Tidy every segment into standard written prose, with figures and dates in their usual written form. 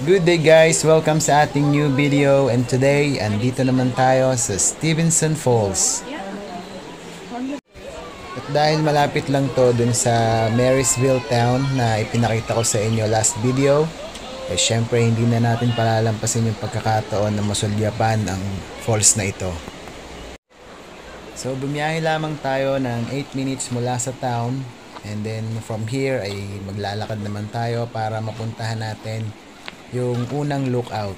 Good day guys! Welcome sa ating new video, and today andito naman tayo sa Stevenson Falls. At dahil malapit lang to dun sa Marysville town na ipinakita ko sa inyo last video, eh syempre hindi na natin palalampasin yung pagkakataon na masulyapan ang falls na ito. So bumiyahe lamang tayo ng 8 minutes mula sa town, and then from here ay maglalakad naman tayo para mapuntahan natin yung unang lookout.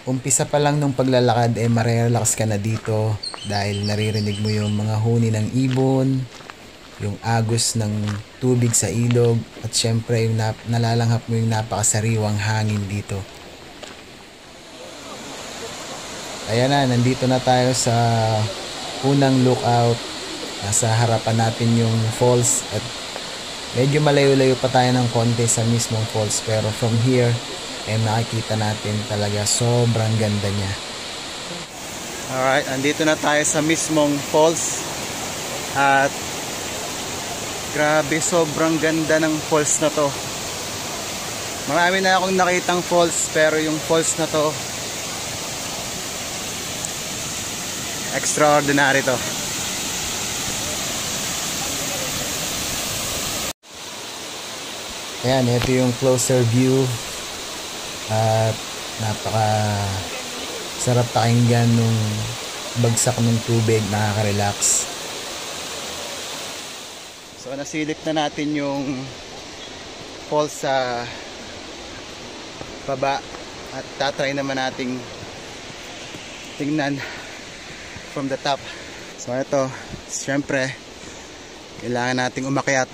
Umpisa pa lang nung paglalakad eh marerelax ka na dito dahil naririnig mo yung mga huni ng ibon, yung agos ng tubig sa ilog, at syempre yung nalalanghap mo yung napakasariwang hangin dito. Ayan na, nandito na tayo sa unang lookout. Nasa harapan natin yung falls at medyo malayo-layo pa tayo ng konti sa mismong falls, pero from here eh makikita natin talaga sobrang ganda niya. Alright, andito na tayo sa mismong falls at grabe, sobrang ganda ng falls na to. Marami na akong nakitang falls, pero yung falls na to extraordinary to. Ayan, ito yung closer view at napaka sarap pakinggan nung bagsak ng tubig, nakaka-relax. So nasilip na natin yung falls sa baba at tatry naman nating tingnan from the top. So ito, syempre kailangan nating umakyat.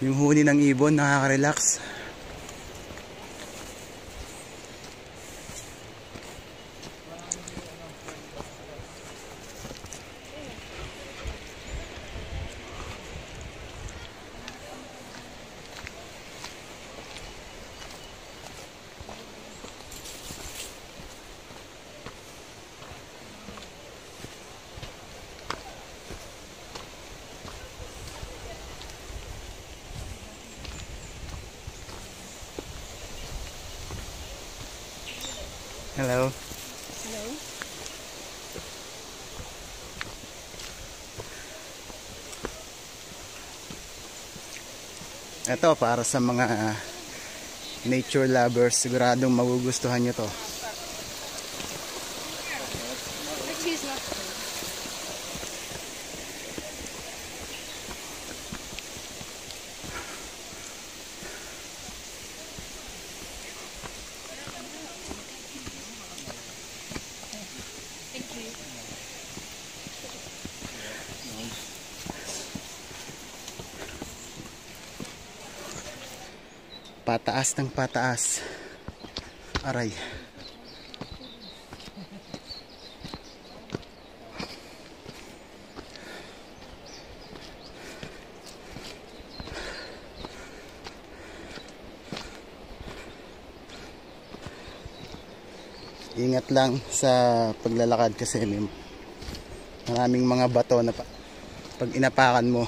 Yung huni ng ibon, nakaka-relax. Hello. Hello. Ito para sa mga nature lovers, siguradong magugustuhan nyo to. Pataas ng pataas. Aray. Ingat lang sa paglalakad kasi may maraming mga bato na pag inapakan mo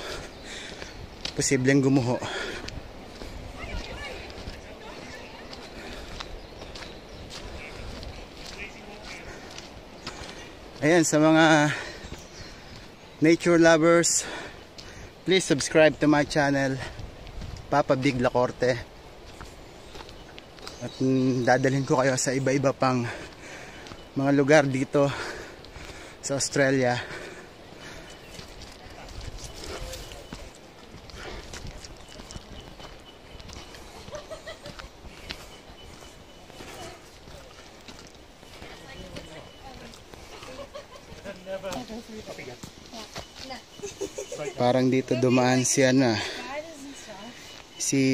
posibleng gumuho. Ayan, sa mga nature lovers, please subscribe to my channel, Papa Big Lacorte. At dadalhin ko kayo sa iba-iba pang mga lugar dito sa Australia. Parang dito dumaan si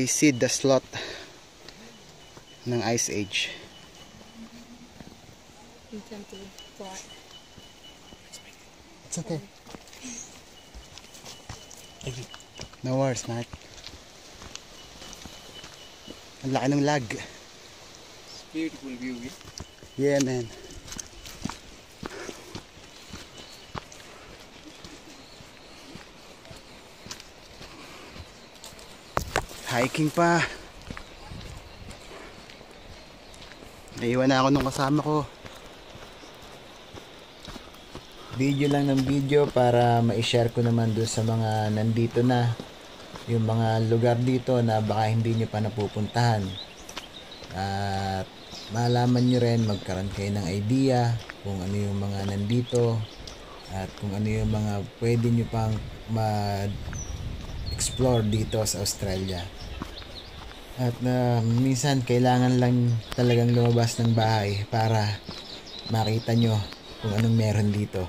Sid the Sloth ng Ice Age. It's okay. No worries, Matt. Ang laki ng lag. Beautiful view. Yeah, man. Hiking pa. Naiwan na ako nung kasama ko. Video lang ng video para ma-share ko naman doon sa mga nandito na. Yung mga lugar dito na baka hindi nyo pa napupuntahan. At malaman nyo rin, magkaroon kayo ng idea kung ano yung mga nandito at kung ano yung mga pwede nyo pang ma-explore dito sa Australia. At minsan kailangan lang talagang lumabas ng bahay para makita nyo kung anong meron dito.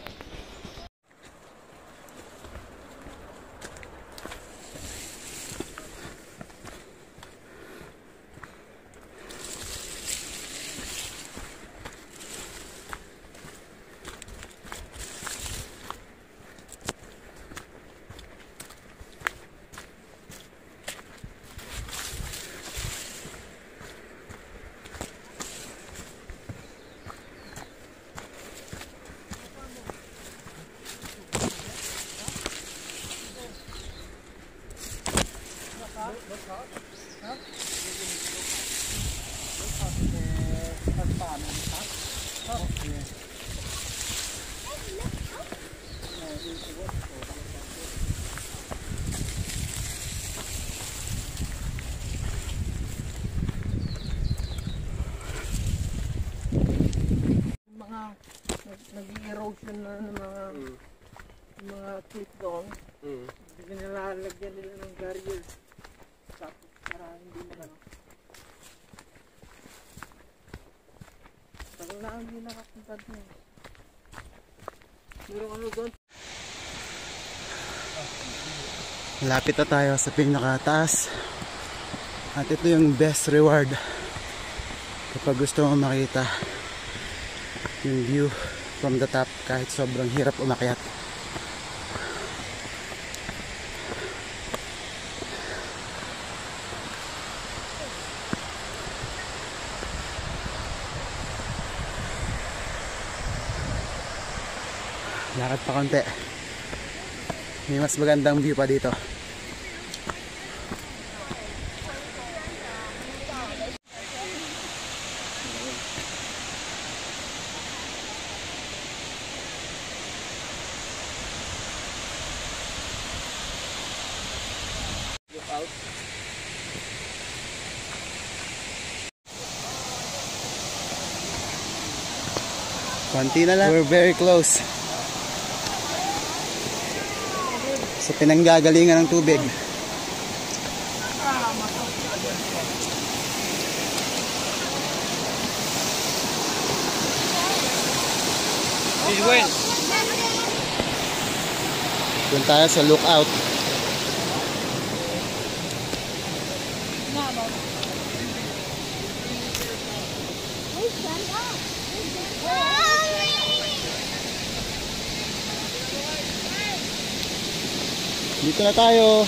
Nag-erosion na ng mga cliff doon. Hindi nilalagyan nila ng barrier. Tapos para hindi na tagal na hindi nakapunta doon. Merong ano doon? Lapit na tayo sa pinakataas. At ito yung best reward kapag gusto mo makita yung view from the top kahit sobrang hirap umakyat. Lakad pa konti. May mas magandang view pa dito. Konti na lang. We're very close sa pinanggagalingan ng tubig. Doon tayo sa lookout. Dito na tayo.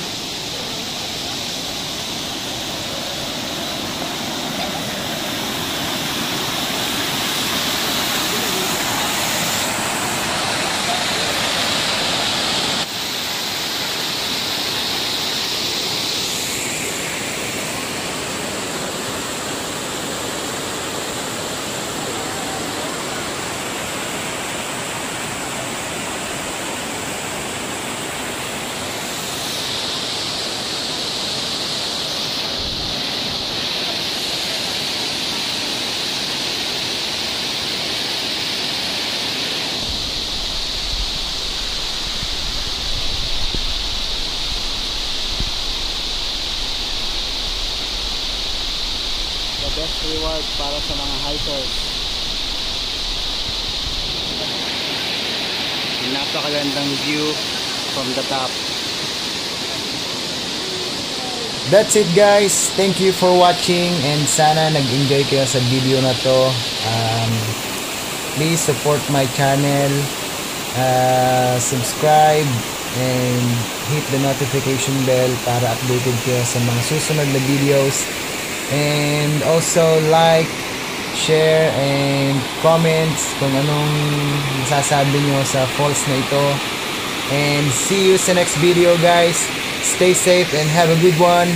Best reward para sa mga hikers. Napakagandang view from the top. That's it guys. Thank you for watching and sana nag-enjoy kayo sa video na to. Please support my channel. Subscribe and hit the notification bell para updated kayo sa mga susunod na videos. And also like share and comments kung anong masasabi nyo sa falls na ito. And see you sa next video guys. Stay safe and have a good one.